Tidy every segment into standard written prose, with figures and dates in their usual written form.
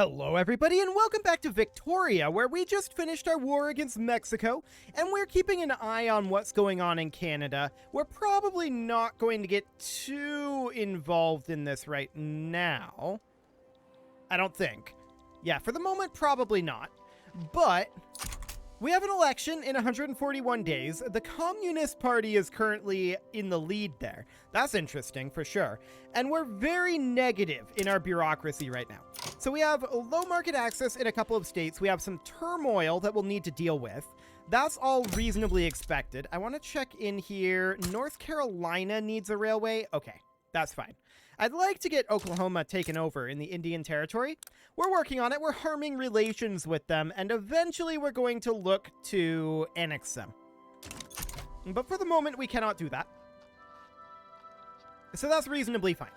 Hello everybody and welcome back to Victoria, where we just finished our war against Mexico, and we're keeping an eye on what's going on in Canada. We're probably not going to get too involved in this right now. I don't think. Yeah, for the moment, probably not. But we have an election in 141 days. The Communist Party is currently in the lead there. That's interesting for sure. And we're very negative in our bureaucracy right now. So we have low market access in a couple of states. We have some turmoil that we'll need to deal with. That's all reasonably expected. I want to check in here. North Carolina needs a railway. Okay, that's fine. I'd like to get Oklahoma taken over in the Indian Territory. We're working on it. We're harming relations with them, and eventually we're going to look to annex them. But for the moment, we cannot do that. So that's reasonably fine.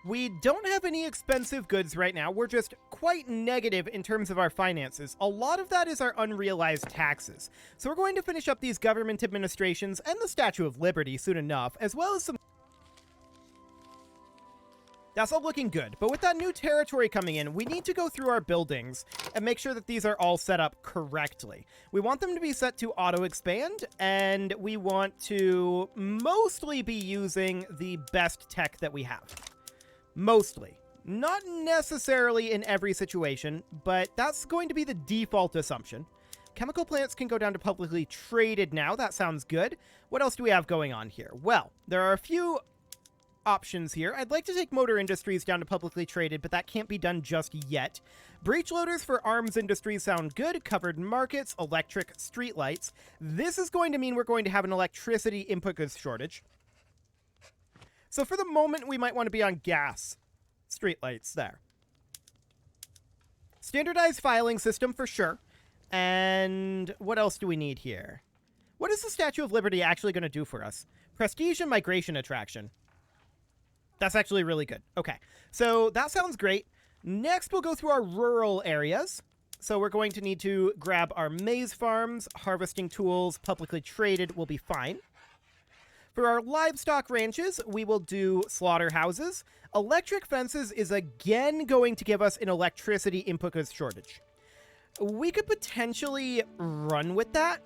We don't have any expensive goods right now. We're just quite negative in terms of our finances. A lot of that is our unrealized taxes. So we're going to finish up these government administrations and the Statue of Liberty soon enough, as well as some... That's all looking good, but with that new territory coming in, we need to go through our buildings and make sure that these are all set up correctly. We want them to be set to auto-expand, and we want to mostly be using the best tech that we have. Mostly. Not necessarily in every situation, but that's going to be the default assumption. Chemical plants can go down to publicly traded now. That sounds good. What else do we have going on here? Well, there are a few options here. I'd like to take motor industries down to publicly traded, but that can't be done just yet. Breech loaders for arms industries sound good. Covered markets, electric streetlights. This is going to mean we're going to have an electricity input goods shortage. So for the moment, we might want to be on gas streetlights there. Standardized filing system for sure. And what else do we need here? What is the Statue of Liberty actually going to do for us? Prestige and migration attraction. That's actually really good. Okay, so that sounds great. Next, we'll go through our rural areas. So we're going to need to grab our maize farms, harvesting tools, publicly traded will be fine. For our livestock ranches, we will do slaughterhouses. Electric fences is again going to give us an electricity input goods shortage. We could potentially run with that.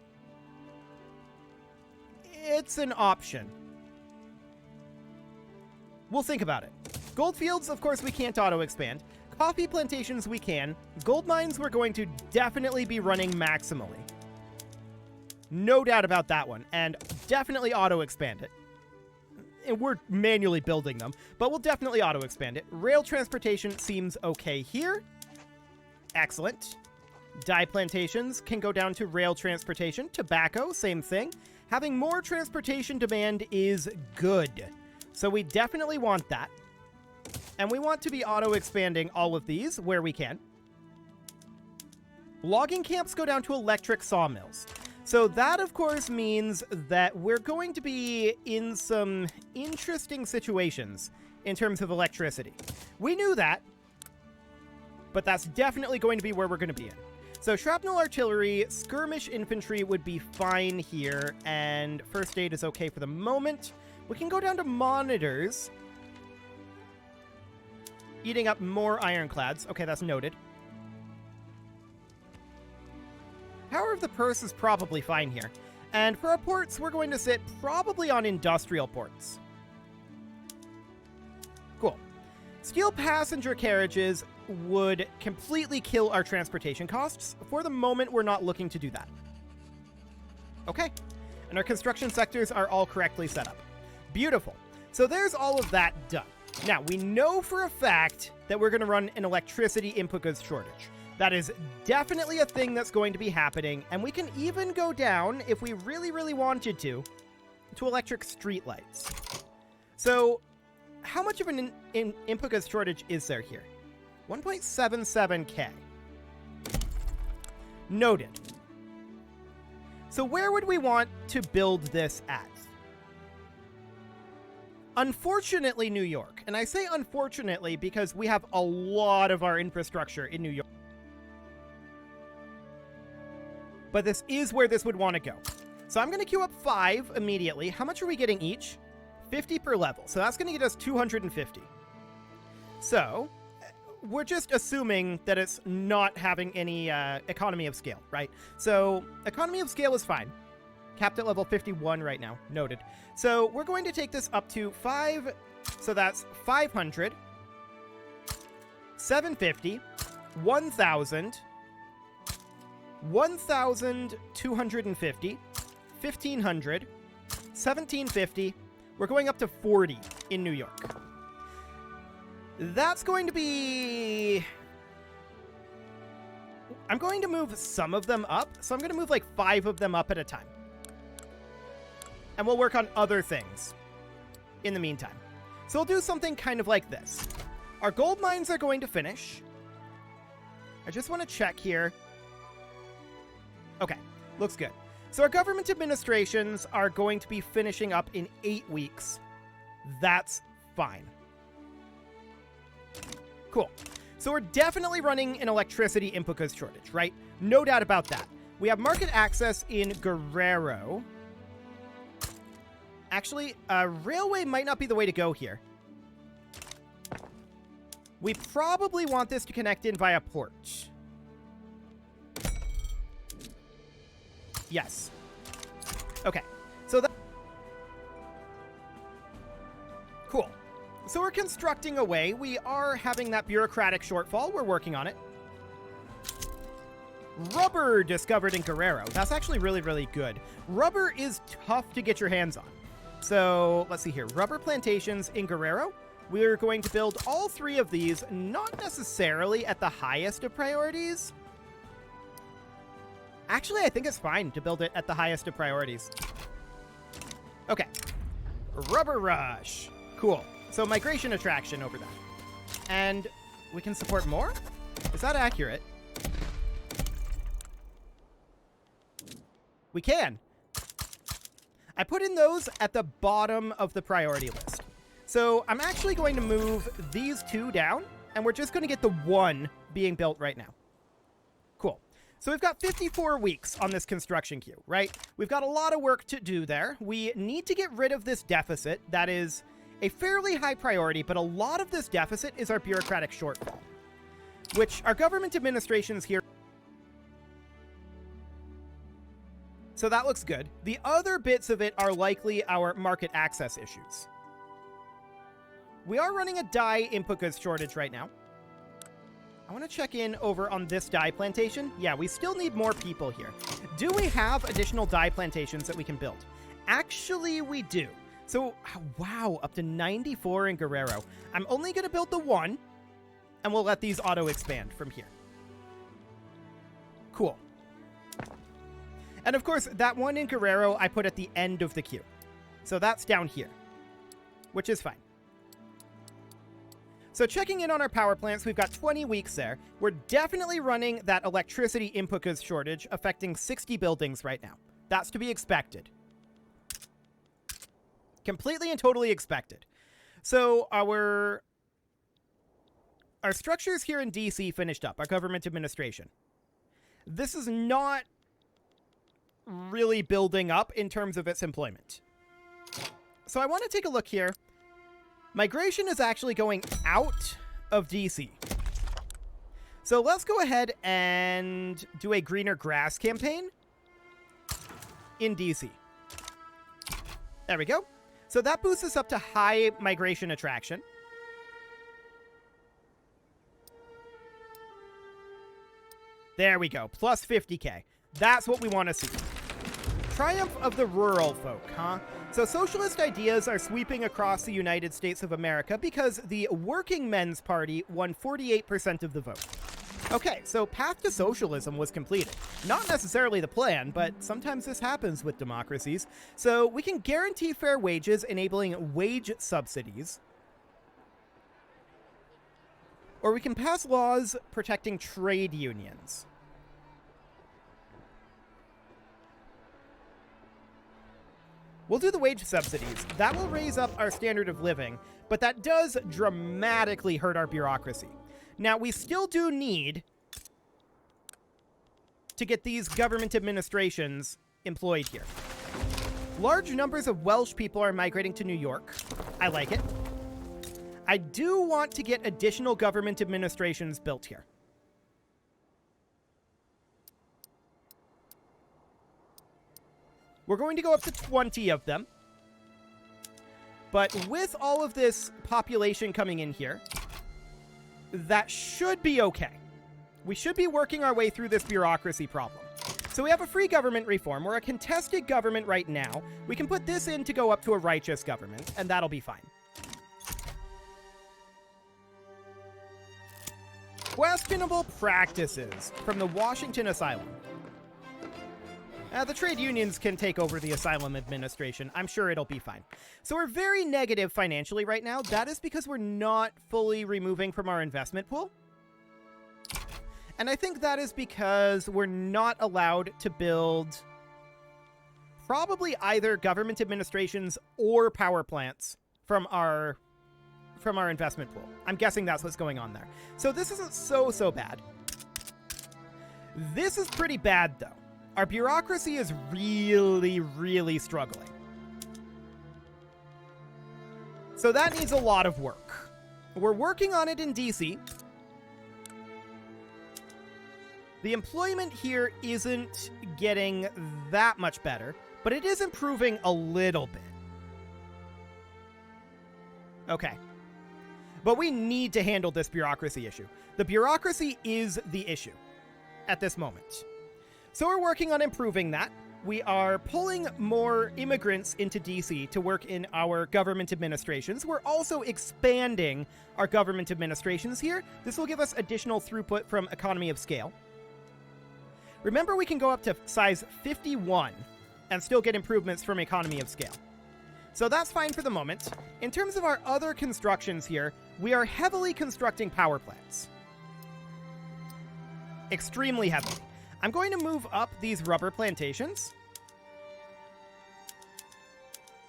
It's an option. We'll think about it. Goldfields, of course, we can't auto-expand. Coffee plantations, we can. Gold mines, we're going to definitely be running maximally. No doubt about that one. And definitely auto-expand it. And we're manually building them, but we'll definitely auto-expand it. Rail transportation seems okay here. Excellent. Dye plantations can go down to rail transportation. Tobacco, same thing. Having more transportation demand is good. So we definitely want that. And we want to be auto-expanding all of these where we can. Logging camps go down to electric sawmills. So that, of course, means that we're going to be in some interesting situations in terms of electricity. We knew that, but that's definitely going to be where we're going to be in. So shrapnel artillery, skirmish infantry would be fine here, and first aid is okay for the moment. We can go down to monitors. Eating up more ironclads. Okay, that's noted. Power of the purse is probably fine here. And for our ports, we're going to sit probably on industrial ports. Cool. Steel passenger carriages would completely kill our transportation costs. For the moment, we're not looking to do that. Okay. And our construction sectors are all correctly set up. Beautiful. So there's all of that done. Now, we know for a fact that we're going to run an electricity input goods shortage. That is definitely a thing that's going to be happening, and we can even go down, if we really, really wanted to electric streetlights. So, how much of an input goods shortage is there here? 1.77k. Noted. So where would we want to build this at? Unfortunately, New York. And I say unfortunately because we have a lot of our infrastructure in New York. But this is where this would want to go. So I'm going to queue up 5 immediately. How much are we getting each? 50 per level. So that's going to get us 250. So we're just assuming that it's not having any economy of scale, right? So economy of scale is fine. Capped at level 51 right now. Noted. So we're going to take this up to 5. So that's 500, 750, 1,000, 1,250, 1,500, 1,750. We're going up to 40 in New York. That's going to be... I'm going to move some of them up, so I'm going to move like 5 of them up at a time. And we'll work on other things in the meantime. So we'll do something kind of like this. Our gold mines are going to finish. I just want to check here. Okay, looks good. So our government administrations are going to be finishing up in 8 weeks. That's fine. Cool. So we're definitely running an electricity input goods shortage, right? No doubt about that. We have market access in Guerrero. Actually, a railway might not be the way to go here. We probably want this to connect in via port. Yes. Okay. So that... Cool. So we're constructing away. We are having that bureaucratic shortfall. We're working on it. Rubber discovered in Guerrero. That's actually really, really good. Rubber is tough to get your hands on. So let's see here. Rubber plantations in Guerrero. We're going to build all 3 of these, not necessarily at the highest of priorities. Actually, I think it's fine to build it at the highest of priorities. Okay. Rubber rush. Cool. So migration attraction over that. And we can support more? Is that accurate? We can. I put in those at the bottom of the priority list. So I'm actually going to move these 2 down, and we're just going to get the 1 being built right now. Cool. So we've got 54 weeks on this construction queue, right? We've got a lot of work to do there. We need to get rid of this deficit. That is a fairly high priority, but a lot of this deficit is our bureaucratic shortfall, which our government administrations here... So that looks good. The other bits of it are likely our market access issues. We are running a dye input goods shortage right now. I want to check in over on this dye plantation. Yeah, we still need more people here. Do we have additional dye plantations that we can build? Actually, we do. So, wow, up to 94 in Guerrero. I'm only going to build the 1, and we'll let these auto-expand from here. Cool. And of course, that 1 in Guerrero I put at the end of the queue. So that's down here, which is fine. So checking in on our power plants, we've got 20 weeks there. We're definitely running that electricity input goods shortage affecting 60 buildings right now. That's to be expected. Completely and totally expected. So our structures here in DC finished up, our government administration. This is not really building up in terms of its employment. So I want to take a look here. Migration is actually going out of DC. So let's go ahead and do a greener grass campaign in DC. There we go. So that boosts us up to high migration attraction. There we go. Plus 50k. That's what we want to see. Triumph of the rural folk, huh? So socialist ideas are sweeping across the United States of America because the Working Men's Party won 48% of the vote. Okay, so path to socialism was completed. Not necessarily the plan, but sometimes this happens with democracies. So we can guarantee fair wages, enabling wage subsidies. Or we can pass laws protecting trade unions. We'll do the wage subsidies. That will raise up our standard of living, but that does dramatically hurt our bureaucracy. Now, we still do need to get these government administrations employed here. Large numbers of Welsh people are migrating to New York. I like it. I do want to get additional government administrations built here. We're going to go up to 20 of them. But with all of this population coming in here, that should be okay. We should be working our way through this bureaucracy problem. So we have a free government reform. We're a contested government right now. We can put this in to go up to a righteous government, and that'll be fine. Questionable practices from the Washington Asylum. The trade unions can take over the asylum administration. I'm sure it'll be fine. So we're very negative financially right now. That is because we're not fully removing from our investment pool. And I think that is because we're not allowed to build probably either government administrations or power plants from our investment pool. I'm guessing that's what's going on there. So this isn't so bad. This is pretty bad, though. Our bureaucracy is really struggling. So that needs a lot of work. We're working on it in DC. The employment here isn't getting that much better, but it is improving a little bit. Okay. But we need to handle this bureaucracy issue. The bureaucracy is the issue at this moment. So we're working on improving that. We are pulling more immigrants into DC to work in our government administrations. We're also expanding our government administrations here. This will give us additional throughput from economy of scale. Remember, we can go up to size 51 and still get improvements from economy of scale. So that's fine for the moment. In terms of our other constructions here, we are heavily constructing power plants. Extremely heavily. I'm going to move up these rubber plantations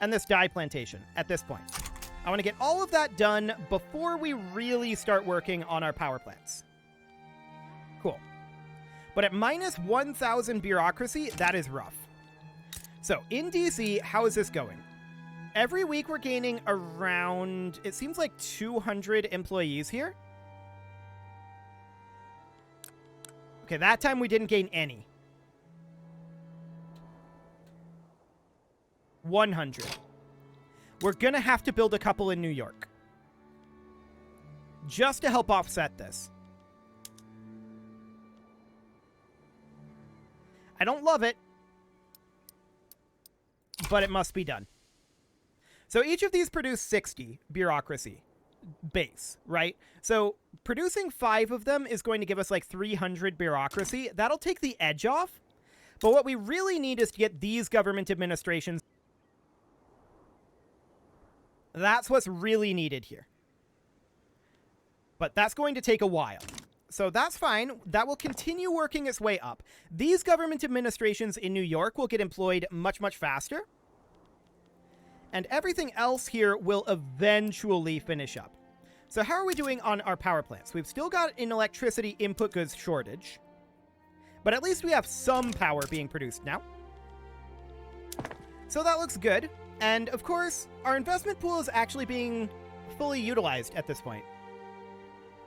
and this dye plantation at this point. I want to get all of that done before we really start working on our power plants. Cool. But at minus 1,000 bureaucracy, that is rough. So in DC, how is this going? Every week we're gaining around, it seems like 200 employees here. Okay, that time we didn't gain any. 100. We're gonna have to build a couple in New York. Just to help offset this. I don't love it, but it must be done. So each of these produce 60 bureaucracy base, right? So producing 5 of them is going to give us like 300 bureaucracy. That'll take the edge off. But what we really need is to get these government administrations. That's what's really needed here. But that's going to take a while. So that's fine. That will continue working its way up. These government administrations in New York will get employed much faster. And everything else here will eventually finish up. So how are we doing on our power plants? We've still got an electricity input goods shortage. But at least we have some power being produced now. So that looks good. And of course, our investment pool is actually being fully utilized at this point.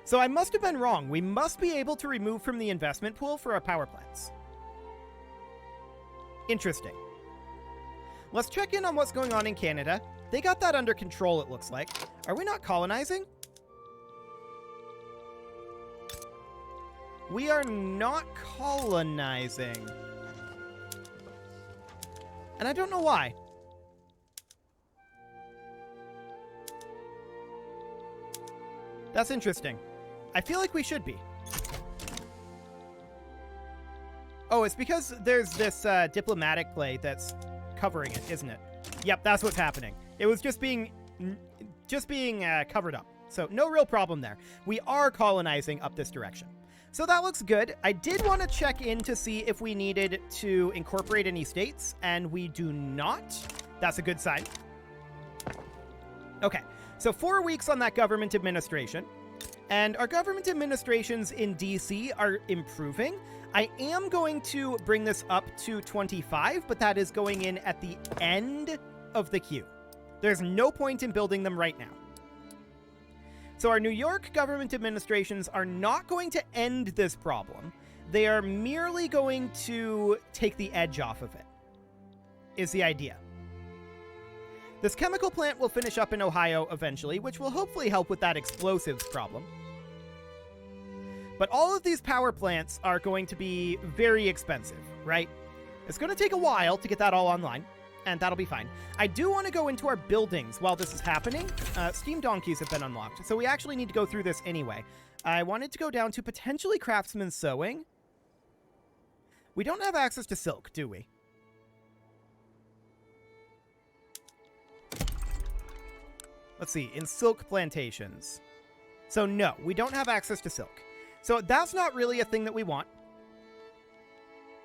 So I must have been wrong. We must be able to remove from the investment pool for our power plants. Interesting. Let's check in on what's going on in Canada. They got that under control, it looks like. Are we not colonizing? We are not colonizing. And I don't know why. That's interesting. I feel like we should be. Oh, it's because there's this diplomatic play that's covering it, isn't it? Yep, that's what's happening. It was just being covered up. So no real problem there. We are colonizing up this direction. So that looks good. I did want to check in to see if we needed to incorporate any states, and we do not. That's a good sign. Okay, so 4 weeks on that government administration. And our government administrations in DC are improving. I am going to bring this up to 25, but that is going in at the end of the queue. There's no point in building them right now. So our New York government administrations are not going to end this problem. They are merely going to take the edge off of it, is the idea. This chemical plant will finish up in Ohio eventually, which will hopefully help with that explosives problem. But all of these power plants are going to be very expensive, right? It's going to take a while to get that all online, and that'll be fine. I do want to go into our buildings while this is happening. Steam donkeys have been unlocked, so we actually need to go through this anyway. I wanted to go down to potentially craftsman sewing. We don't have access to silk, do we? Let's see, in silk plantations. So no, we don't have access to silk. So that's not really a thing that we want.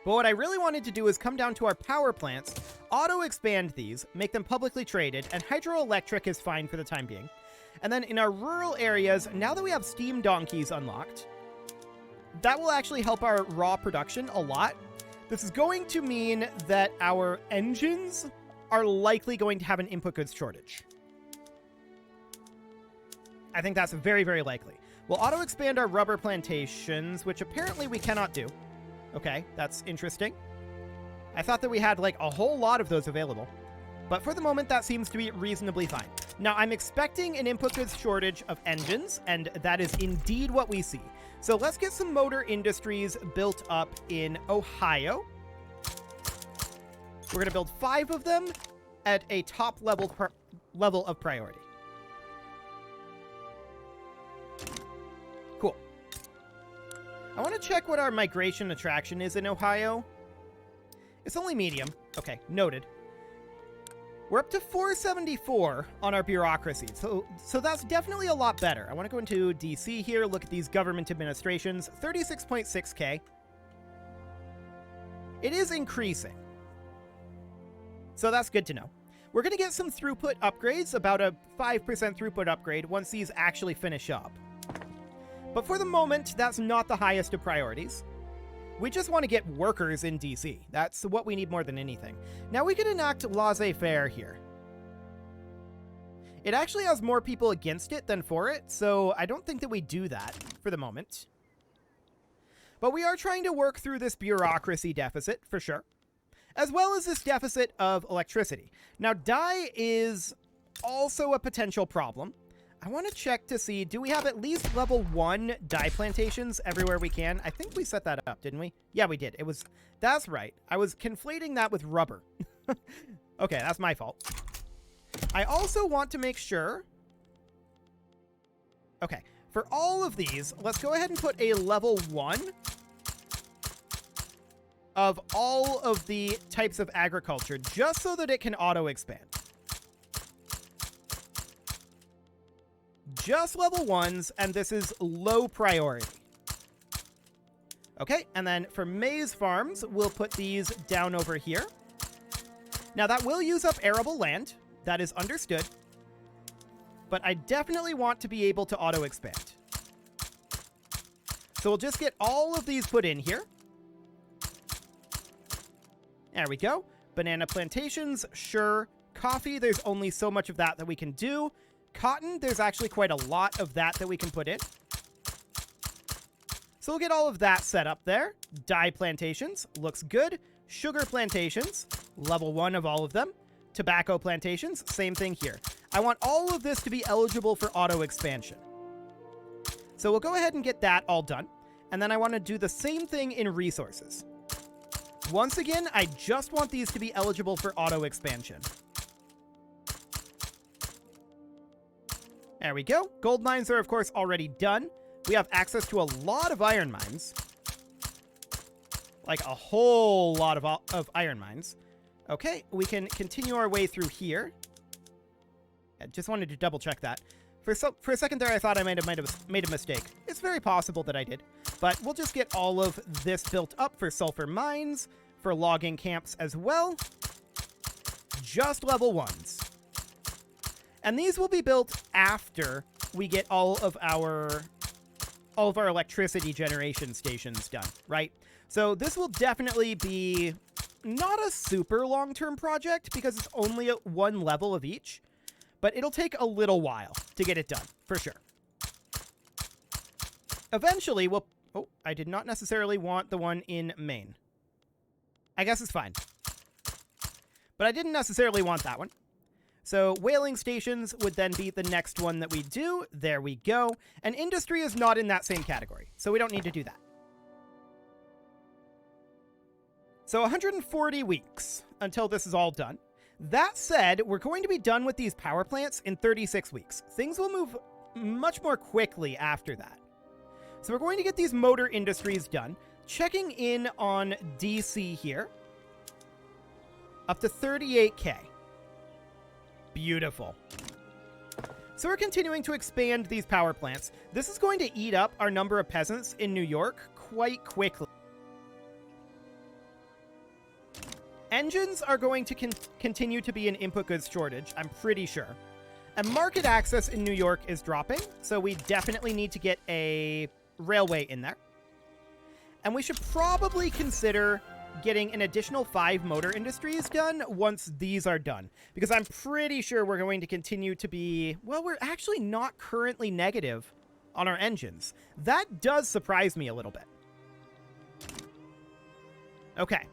But what I really wanted to do is come down to our power plants, auto-expand these, make them publicly traded, and hydroelectric is fine for the time being. And then in our rural areas, now that we have steam donkeys unlocked, that will actually help our raw production a lot. This is going to mean that our engines are likely going to have an input goods shortage. I think that's very, very likely. We'll auto-expand our rubber plantations, which apparently we cannot do. Okay, that's interesting. I thought that we had, like, a whole lot of those available. But for the moment, that seems to be reasonably fine. Now, I'm expecting an input goods shortage of engines, and that is indeed what we see. So let's get some motor industries built up in Ohio. We're going to build 5 of them at a top level of priority. Cool. I want to check what our migration attraction is in Ohio. It's only medium. Okay, noted. We're up to 474 on our bureaucracy, so that's definitely a lot better. I want to go into DC here, look at these government administrations. 36.6k. It is increasing. So that's good to know. We're going to get some throughput upgrades, about a 5% throughput upgrade once these actually finish up. But for the moment, that's not the highest of priorities. We just want to get workers in DC. That's what we need more than anything. Now we can enact laissez-faire here. It actually has more people against it than for it, so I don't think that we do that for the moment. But we are trying to work through this bureaucracy deficit, for sure, as well as this deficit of electricity. Now, dye is also a potential problem. I want to check to see, do we have at least level 1 dye plantations everywhere we can? I think we set that up, didn't we? Yeah, we did. That's right. I was conflating that with rubber. Okay, that's my fault. I also want to make sure... Okay, for all of these, let's go ahead and put a level 1 of all of the types of agriculture, just so that it can auto-expand. Just level 1s, and this is low priority. Okay, and then for maize farms, we'll put these down over here. Now, that will use up arable land. That is understood. But I definitely want to be able to auto-expand. So we'll just get all of these put in here. There we go. Banana plantations, sure. Coffee, there's only so much of that we can do. Cotton, there's actually quite a lot of that we can put in. So we'll get all of that set up there. Dye plantations, looks good. Sugar plantations, level 1 of all of them. Tobacco plantations, same thing here. I want all of this to be eligible for auto expansion. So we'll go ahead and get that all done. And then I want to do the same thing in resources. Once again, I just want these to be eligible for auto expansion. There we go. Gold mines are, of course, already done. We have access to a lot of iron mines. Like a whole lot of iron mines. Okay, we can continue our way through here. I just wanted to double check that. For a second there, I thought I might have made a mistake. It's very possible that I did. But we'll just get all of this built up for sulfur mines, for logging camps as well. Just level 1s. And these will be built after we get all of our electricity generation stations done, right? So this will definitely be not a super long-term project because it's only at 1 level of each, but it'll take a little while to get it done, for sure. Eventually, we'll... Oh, I did not necessarily want the one in Maine. I guess it's fine. But I didn't necessarily want that one. So whaling stations would then be the next one that we do. There we go. And industry is not in that same category, so we don't need to do that. So 140 weeks until this is all done. That said, we're going to be done with these power plants in 36 weeks. Things will move much more quickly after that. So we're going to get these motor industries done. Checking in on DC here. Up to 38K. Beautiful. So we're continuing to expand these power plants. This is going to eat up our number of peasants in New York quite quickly. Engines are going to continue to be an input goods shortage, I'm pretty sure. And market access in New York is dropping, so we definitely need to get a railway in there. And we should probably consider getting an additional 5 motor industries done once these are done. Because I'm pretty sure we're going to continue to be... Well, we're actually not currently negative on our engines. That does surprise me a little bit. Okay.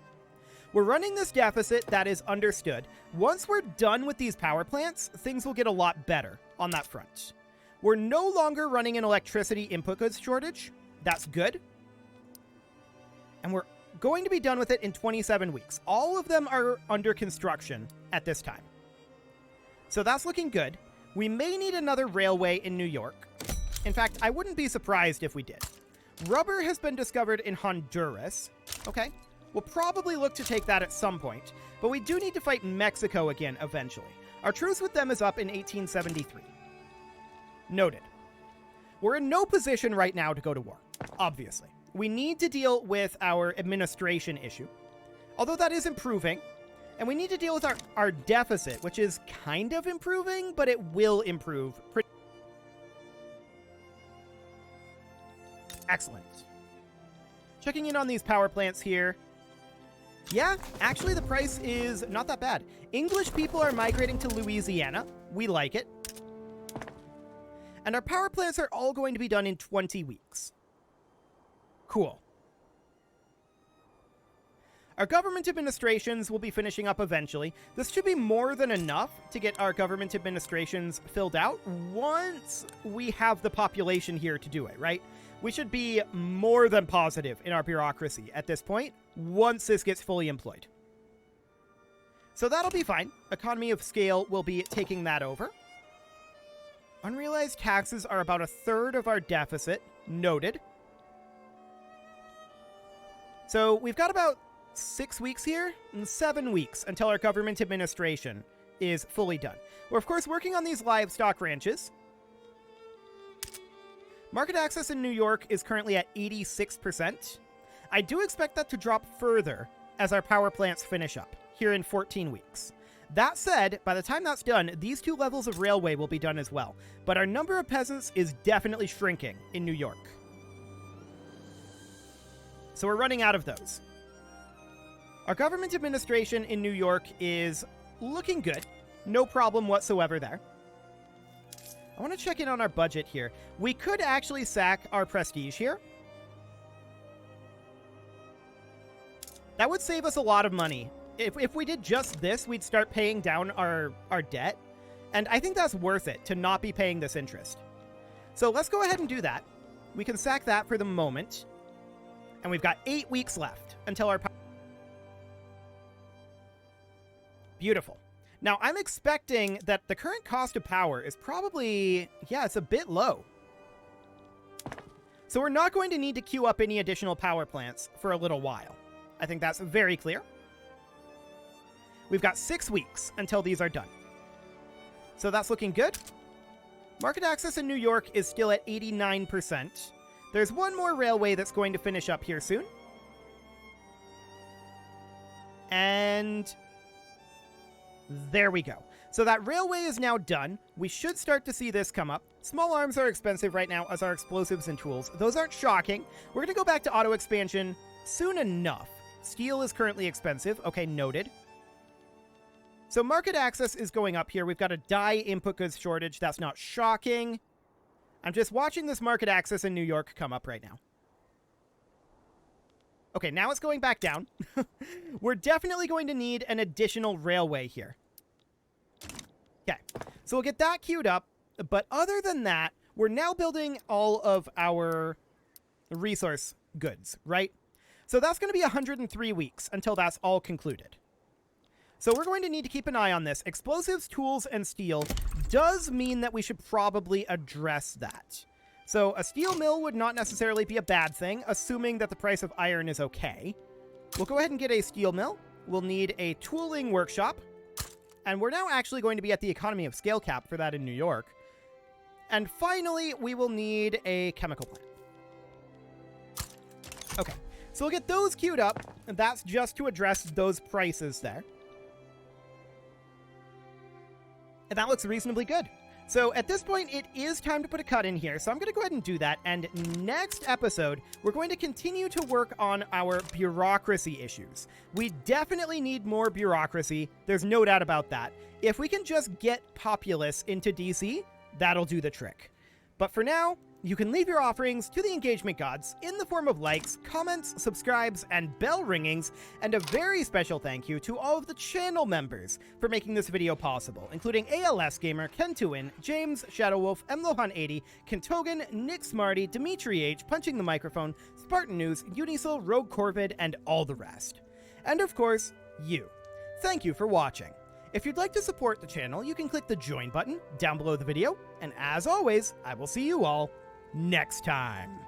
We're running this deficit, that is understood. Once we're done with these power plants, things will get a lot better on that front. We're no longer running an electricity input goods shortage. That's good. And we're going to be done with it in 27 weeks. All of them are under construction at this time. So that's looking good. We may need another railway in New York. In fact, I wouldn't be surprised if we did. Rubber has been discovered in Honduras. Okay. We'll probably look to take that at some point, but we do need to fight Mexico again eventually. Our truce with them is up in 1873. Noted. We're in no position right now to go to war, obviously. We need to deal with our administration issue, although that is improving, and we need to deal with our deficit, which is kind of improving, but it will improve. Excellent. Checking in on these power plants here. Yeah, actually the price is not that bad. English people are migrating to Louisiana. We like it. And our power plants are all going to be done in 20 weeks. Cool. Our government administrations will be finishing up eventually. This should be more than enough to get our government administrations filled out once we have the population here to do it, right? We should be more than positive in our bureaucracy at this point once this gets fully employed. So that'll be fine. Economy of scale will be taking that over. Unrealized taxes are about 1/3 of our deficit. Noted. So we've got about 6 weeks here and 7 weeks until our government administration is fully done. We're, of course, working on these livestock ranches. Market access in New York is currently at 86%. I do expect that to drop further as our power plants finish up here in 14 weeks. That said, by the time that's done, these 2 levels of railway will be done as well. But our number of peasants is definitely shrinking in New York. So we're running out of those. Our government administration in New York is looking good. No problem whatsoever there. I want to check in on our budget here. We could actually sack our prestige here. That would save us a lot of money. If we did just this, we'd start paying down our debt. And I think that's worth it to not be paying this interest. So let's go ahead and do that. We can sack that for the moment. And we've got 8 weeks left until our... Beautiful. Now, I'm expecting that the current cost of power is probably... Yeah, it's a bit low. So we're not going to need to queue up any additional power plants for a little while. I think that's very clear. We've got 6 weeks until these are done. So that's looking good. Market access in New York is still at 89%. There's one more railway that's going to finish up here soon. And there we go. So that railway is now done. We should start to see this come up. Small arms are expensive right now, as are explosives and tools. Those aren't shocking. We're going to go back to auto expansion soon enough. Steel is currently expensive. Okay, noted. So market access is going up here. We've got a dye input goods shortage. That's not shocking. I'm just watching this market access in New York come up right now. Okay, now it's going back down. We're definitely going to need an additional railway here. Okay, so we'll get that queued up. But other than that, we're now building all of our resource goods, right? So that's going to be 103 weeks until that's all concluded. So we're going to need to keep an eye on this. Explosives, tools, and steel does mean that we should probably address that. So a steel mill would not necessarily be a bad thing, assuming that the price of iron is okay. We'll go ahead and get a steel mill. We'll need a tooling workshop. And we're now actually going to be at the economy of scale cap for that in New York. And finally, we will need a chemical plant. Okay, so we'll get those queued up. And that's just to address those prices there. And that looks reasonably good. So at this point, it is time to put a cut in here. So I'm going to go ahead and do that. And next episode, we're going to continue to work on our bureaucracy issues. We definitely need more bureaucracy. There's no doubt about that. If we can just get populace into DC, that'll do the trick. But for now, you can leave your offerings to the engagement gods in the form of likes, comments, subscribes, and bell ringings, and a very special thank you to all of the channel members for making this video possible, including ALS Gamer, Kentuin, James, Shadowwolf, Mlohan80, Kentogan, Nick Smarty, Dimitri H, Punching the Microphone, Spartan News, Unisil, Rogue Corvid, and all the rest. And of course, you. Thank you for watching. If you'd like to support the channel, you can click the join button down below the video, and as always, I will see you all next time.